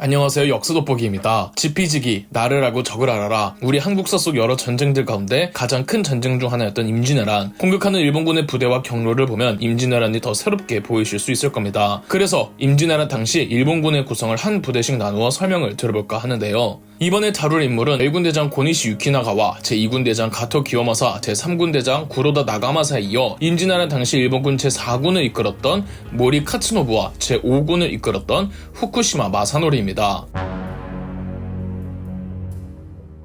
안녕하세요, 역사돋보기입니다. 지피지기, 나를 알고 적을 알아라. 우리 한국사 속 여러 전쟁들 가운데 가장 큰 전쟁 중 하나였던 임진왜란. 공격하는 일본군의 부대와 경로를 보면 임진왜란이 더 새롭게 보이실 수 있을 겁니다. 그래서 임진왜란 당시 일본군의 구성을 한 부대씩 나누어 설명을 들어볼까 하는데요. 이번에 다룰 인물은 1군 대장 고니시 유키나가와 제2군 대장 가토 기요마사, 제3군 대장 구로다 나가마사에 이어 임진왜란 당시 일본군 제4군을 이끌었던 모리 카츠노부와 제5군을 이끌었던 후쿠시마 마사노리입니다.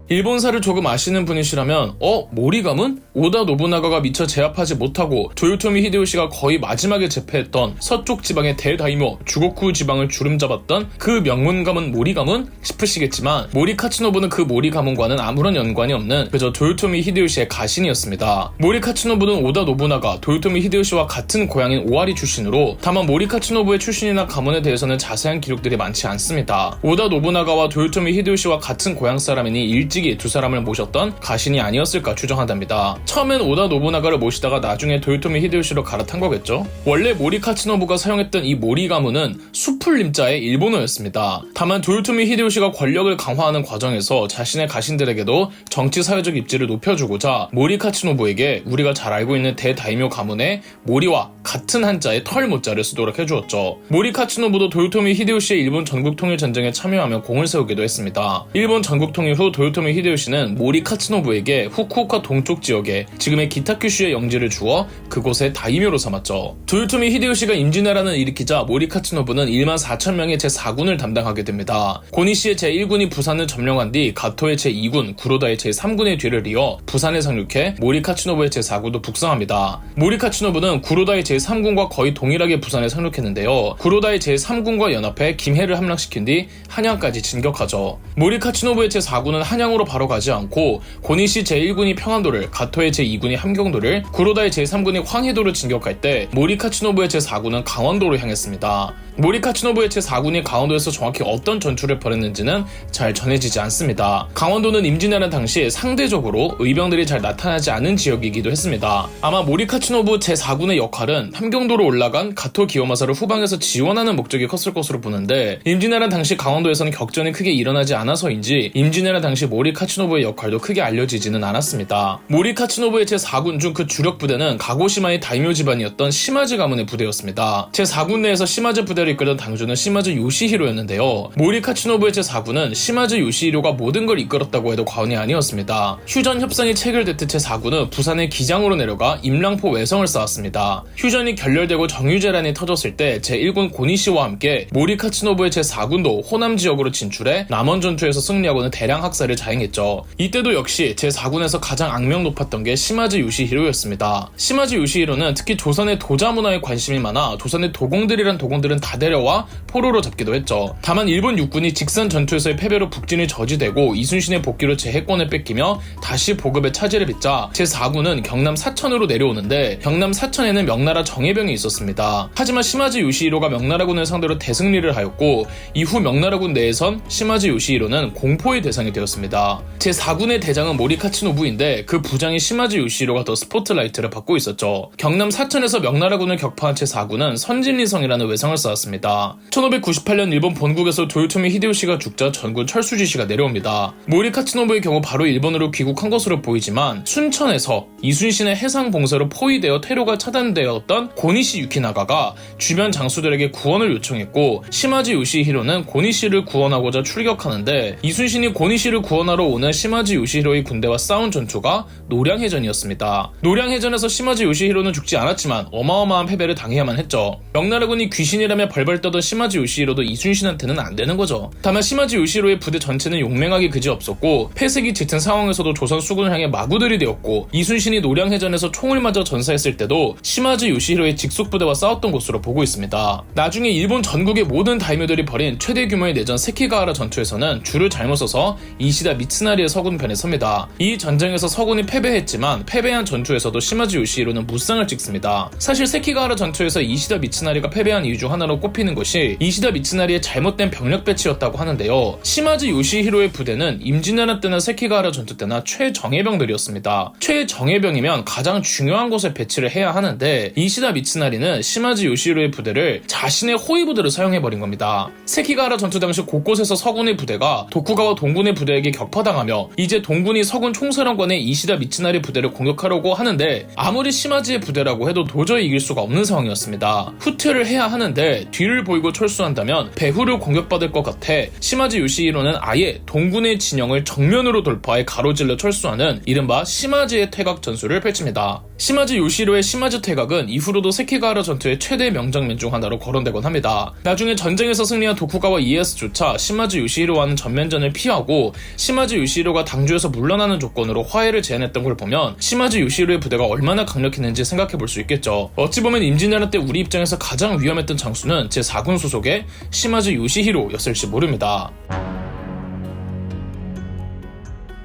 일본사를 조금 아시는 분이시라면 모리 가문? 오다 노부나가가 미처 제압하지 못하고 도요토미 히데요시가 거의 마지막에 제패했던 서쪽 지방의 대다이모 주고쿠 지방을 주름잡았던 그 명문 가문 모리 가문? 싶으시겠지만 모리 카츠노부는 그 모리 가문과는 아무런 연관이 없는 그저 도요토미 히데요시의 가신이었습니다. 모리 카츠노부는 오다 노부나가, 도요토미 히데요시와 같은 고향인 오와리 출신으로 다만 모리 카츠노부의 출신이나 가문에 대해서는 자세한 기록들이 많지 않습니다. 오다 노부나가와 도요토미 히데요시와 같은 고향 사람이니 일찍이 두 사람을 모셨던 가신이 아니었을까 추정한답니다. 처음엔 오다 노부나가를 모시다가 나중에 도요토미 히데요시로 갈아탄 거겠죠? 원래 모리 카츠노부가 사용했던 이 모리 가문은 수풀림자의 일본어였습니다. 다만 도요토미 히데요시가 권력을 강화하는 과정에서 자신의 가신들에게도 정치 사회적 입지를 높여주고자 모리 카츠노부에게 우리가 잘 알고 있는 대다이묘 가문의 모리와 같은 한자의 털 모자를 쓰도록 해주었죠. 모리 카츠노부도 도요토미 히데요시의 일본 전국 통일 전쟁에 참여하며 공을 세우기도 했습니다. 일본 전국 통일 후 도요토미 히데요시는 모리 카츠노부에게 후쿠오카 동쪽 지역에 지금의 기타큐슈의 영지를 주어 그곳의 다이묘로 삼았죠. 도요토미 히데요시가 임진왜란을 일으키자 모리 카츠노부는 14,000명의 제4군을 담당하게 됩니다. 고니시의 제1군이 부산을 점령한 뒤 가토의 제2군, 구로다의 제3군의 뒤를 이어 부산에 상륙해 모리 카츠노부의 제4군도 북상합니다. 모리 카츠노부는 구로다의 제3군과 거의 동일하게 부산에 상륙했는데요. 구로다의 제3군과 연합해 김해를 함락시킨 뒤 한양까지 진격하죠. 모리 카츠노부의 제4군은 한양으로 바로 가지 않고 고니시 제1군이 평안도를, 가토의 제2군이 함경도를, 구로다의 제3군이 황해도를 진격할 때 모리 카츠노부의 제4군은 강원도로 향했습니다. 모리 카츠노부의 제4군이 강원도에서 정확히 어떤 전투를 벌였는지는 잘 전해지지 않습니다. 강원도는 임진왜란 당시 상대적으로 의병들이 잘 나타나지 않은 지역이기도 했습니다. 아마 모리 카츠노부 제4군의 역할은 함경도로 올라간 가토 기요마사를 후방에서 지원하는 목적이 컸을 것으로 보는데 임진왜란 당시 강원도에서는 격전이 크게 일어나지 않아서인지 임진왜란 당시 모리 카츠노부의 역할도 크게 알려지지는 않았습니다. 모리 카츠노부의 제4군 중 그 주력 부대는 가고시마의 다이묘 집안이었던 시마즈 가문의 부대였습니다. 제4군 내에서 시마즈 부대를 이끌던 당주는 시마즈 요시히로였는데요. 모리 카츠노부의 제4군은 시마즈 요시히로가 모든 걸 이끌었다고 해도 과언이 아니었습니다. 휴전 협상이 체결됐듯 제4군은 부산의 기장으로 내려가 임랑포 외성을 쌓았습니다. 휴전이 결렬되고 정유재란이 터졌을 때 제1군 고니시와 함께 모리 카츠노부의 제4군도 호남 지역으로 진출해 남원 전투에서 승리하고는 대량 학살을 자행했죠. 이때도 역시 제4군에서 가장 악명 높았던 게 시마즈 요시히로였습니다. 시마즈 요시히로는 특히 조선의 도자 문화에 관심이 많아 조선의 도공들이란 도공들은 다 데려와 포로로 잡기도 했죠. 다만 일본 육군이 직선 전투에서의 패배로 북진이 저지되고 이순신의 복귀로 제해권을 뺏기며 다시 보급의 차질을 빚자 제4군은 경남 사천으로 내려오는데 경남 사천에는 명나라 정예병이 있었습니다. 하지만 시마즈 요시히로가 명나라군을 상대로 대승리를 하였고 이후 명나라군 내에선 시마즈 요시히로는 공포의 대상이 되었습니다. 제4군의 대장은 모리 카츠노부인데 그 부장인 시마즈 요시히로가 더 스포트라이트를 받고 있었죠. 경남 사천에서 명나라군을 격파한 제4군은 선진리성이라는 외성을 쌓았습니다. 1598년 일본 본국에서 도요토미 히데요시가 죽자 전군 철수 지시가 내려옵니다. 모리 카츠노부의 경우 바로 일본으로 귀국한 것으로 보이지만 순천에서 이순신의 해상 봉쇄로 포위되어 퇴로가 차단되었던 고니시 유키나가가 주변 장수들에게 구원을 요청했고 시마즈 요시히로는 고니시를 구원하고자 출격하는데 이순신이 고니시를 구원하러 오는 시마즈 요시히로의 군대와 싸운 전투가 노량해전이었습니다. 노량해전에서 시마즈 요시히로는 죽지 않았지만 어마어마한 패배를 당해야만 했죠. 명나라군이 귀신이라며 벌벌 떠던 시마즈 요시히로도 이순신한테는 안 되는 거죠. 다만 시마즈 요시히로의 부대 전체는 용맹하기 그지없었고 폐색이 짙은 상황에서도 조선 수군을 향해 마구들이 되었고 이순신이 노량해전에서 총을 맞아 전사했을 때도 시마즈 요시히로의 직속 부대와 싸웠던 것으로 보고 있습니다. 나중에 일본 전국의 모든 다이묘들이 벌인 최대 규모의 내전 세키가하라 전투에서는 줄을 잘못 서서 이시다 미츠나리의 서군 편에 섭니다. 이 전쟁에서 서군이 패배해 패배했지만 패배한 전투에서도 시마즈 요시히로는 무쌍을 찍습니다. 사실 세키가하라 전투에서 이시다 미츠나리가 패배한 이유 중 하나로 꼽히는 것이 이시다 미츠나리의 잘못된 병력 배치였다고 하는데요. 시마즈 요시히로의 부대는 임진왜란 때나 세키가하라 전투 때나 최정예병들이었습니다. 최정예병이면 가장 중요한 곳에 배치를 해야 하는데 이시다 미츠나리는 시마즈 요시히로의 부대를 자신의 호위 부대로 사용해버린 겁니다. 세키가하라 전투 당시 곳곳에서 서군의 부대가 도쿠가와 동군의 부대에게 격파당하며 이제 동군이 서군 총사령관의 이시다 미츠나리 부대를 공격하려고 하는데 아무리 시마즈의 부대라고 해도 도저히 이길 수가 없는 상황이었습니다. 후퇴를 해야 하는데 뒤를 보이고 철수한다면 배후를 공격받을 것 같아 시마즈 요시히로는 아예 동군의 진영을 정면으로 돌파해 가로질러 철수하는 이른바 시마즈의 퇴각 전술을 펼칩니다. 시마즈 요시히로의 시마즈 퇴각은 이후로도 세키가하라 전투의 최대 명장면 중 하나로 거론되곤 합니다. 나중에 전쟁에서 승리한 도쿠가와 이에야스조차 시마즈 요시히로와는 전면전을 피하고 시마즈 요시히로가 당주에서 물러나는 조건으로 화해를 제안했던 걸 보면 시마즈 요시히로의 부대가 얼마나 강력했는지 생각해볼 수 있겠죠. 어찌 보면 임진왜란 때 우리 입장에서 가장 위험했던 장수는 제4군 소속의 시마즈 요시히로였을지 모릅니다.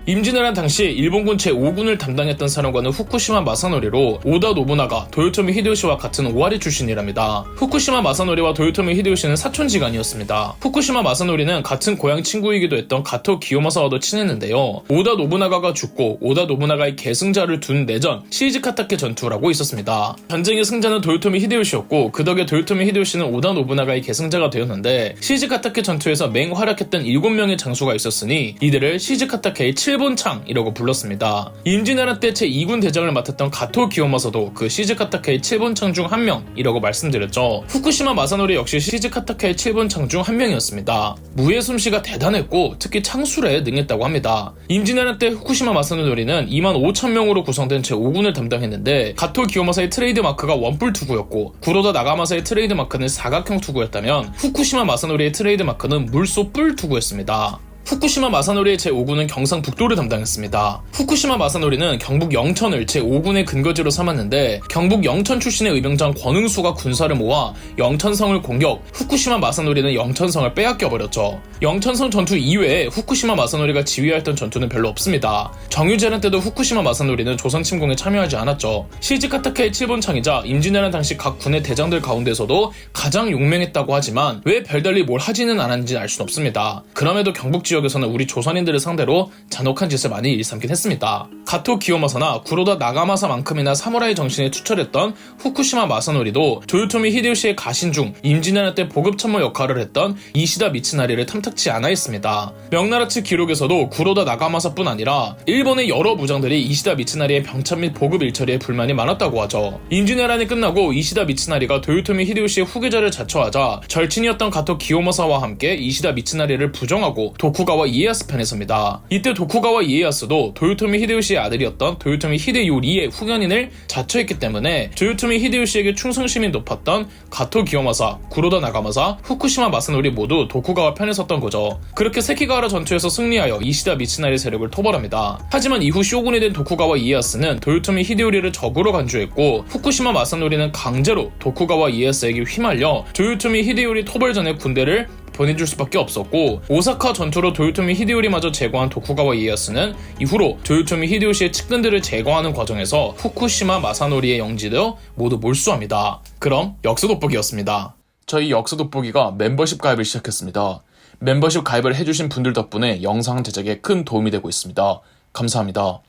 임진왜란 당시 일본군 제5군을 담당했던 사령관은 후쿠시마 마사노리로 오다 노부나가, 도요토미 히데요시와 같은 오와리 출신이랍니다. 후쿠시마 마사노리와 도요토미 히데요시는 사촌지간이었습니다. 후쿠시마 마사노리는 같은 고향 친구이기도 했던 가토 기요마사와도 친했는데요. 오다 노부나가가 죽고 오다 노부나가의 계승자를 둔 내전 시즈카타케 전투라고 있었습니다. 전쟁의 승자는 도요토미 히데요시였고 그 덕에 도요토미 히데요시는 오다 노부나가의 계승자가 되었는데 시즈카타케 전투에서 맹활약했던 7명의 장수가 있었으니 이들을 시즈카타케의 7본창이라고 불렀습니다. 임진왜란 때 제2군 대장을 맡았던 가토 기요마사도 그 시즈카타케의 7본창 중 한 명이라고 말씀드렸죠. 후쿠시마 마사노리 역시 시즈카타케의 7본창 중 한 명이었습니다. 무예 솜씨가 대단했고 특히 창술에 능했다고 합니다. 임진왜란 때 후쿠시마 마사노리는 25,000명으로 구성된 제5군을 담당했는데 가토 기요마사의 트레이드 마크가 원뿔 투구였고 구로다 나가마사의 트레이드 마크는 사각형 투구였다면 후쿠시마 마사노리의 트레이드 마크는 물소 뿔 투구였습니다. 후쿠시마 마사노리의 제5군은 경상북도를 담당했습니다. 후쿠시마 마사노리는 경북 영천을 제5군의 근거지로 삼았는데 경북 영천 출신의 의병장 권응수가 군사를 모아 영천성을 공격, 후쿠시마 마사노리는 영천성을 빼앗겨버렸죠. 영천성 전투 이외에 후쿠시마 마사노리가 지휘했던 전투는 별로 없습니다. 정유재란 때도 후쿠시마 마사노리는 조선 침공에 참여하지 않았죠. 시즈카타케의 7본창이자 임진왜란 당시 각 군의 대장들 가운데서도 가장 용맹했다고 하지만 왜 별달리 뭘 하지는 않았는지 알 수는 없습니다. 그럼에도 경북 지역에서는 우리 조선인들을 상대로 잔혹한 짓을 많이 일삼긴 했습니다. 가토 기요마사나 구로다 나가마사만큼이나 사무라이 정신에 투철했던 후쿠시마 마사노리도 도요토미 히데요시의 가신 중 임진왜란 때 보급 참모 역할을 했던 이시다 미츠나리를 탐탁치 않아 했습니다. 명나라 측 기록에서도 구로다 나가마사뿐 아니라 일본의 여러 무장들이 이시다 미츠나리의 병참 및 보급 일처리에 불만이 많았다고 하죠. 임진왜란이 끝나고 이시다 미츠나리가 도요토미 히데요시의 후계자를 자처하자 절친이었던 가토 기요마사와 함께 이시다 미츠나리를 부정하고 도쿠가와 이에야스 편에 섭니다. 이때 도쿠가와 이에야스도 도요토미 히데요시의 아들이었던 도요토미 히데요리의 후견인을 자처했기 때문에 도요토미 히데요시에게 충성심이 높았던 가토 기요마사, 구로다 나가마사, 후쿠시마 마사노리 모두 도쿠가와 편에 섰던 거죠. 그렇게 세키가하라 전투에서 승리하여 이시다 미츠나리 세력을 토벌합니다. 하지만 이후 쇼군이 된 도쿠가와 이에야스는 도요토미 히데요리를 적으로 간주했고 후쿠시마 마사노리는 강제로 도쿠가와 이에야스에게 휘말려 도요토미 히데요리 토벌 전에 군대를 보내줄 수밖에 없었고 오사카 전투로 도요토미 히데요리마저 제거한 도쿠가와 이에야스는 이후로 도요토미 히데요시의 측근들을 제거하는 과정에서 후쿠시마 마사노리의 영지도 모두 몰수합니다. 그럼 역사 돋보기였습니다. 저희 역사 돋보기가 멤버십 가입을 시작했습니다. 멤버십 가입을 해주신 분들 덕분에 영상 제작에 큰 도움이 되고 있습니다. 감사합니다.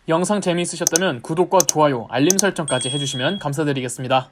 영상 재미있으셨다면 구독과 좋아요, 알림 설정까지 해주시면 감사드리겠습니다.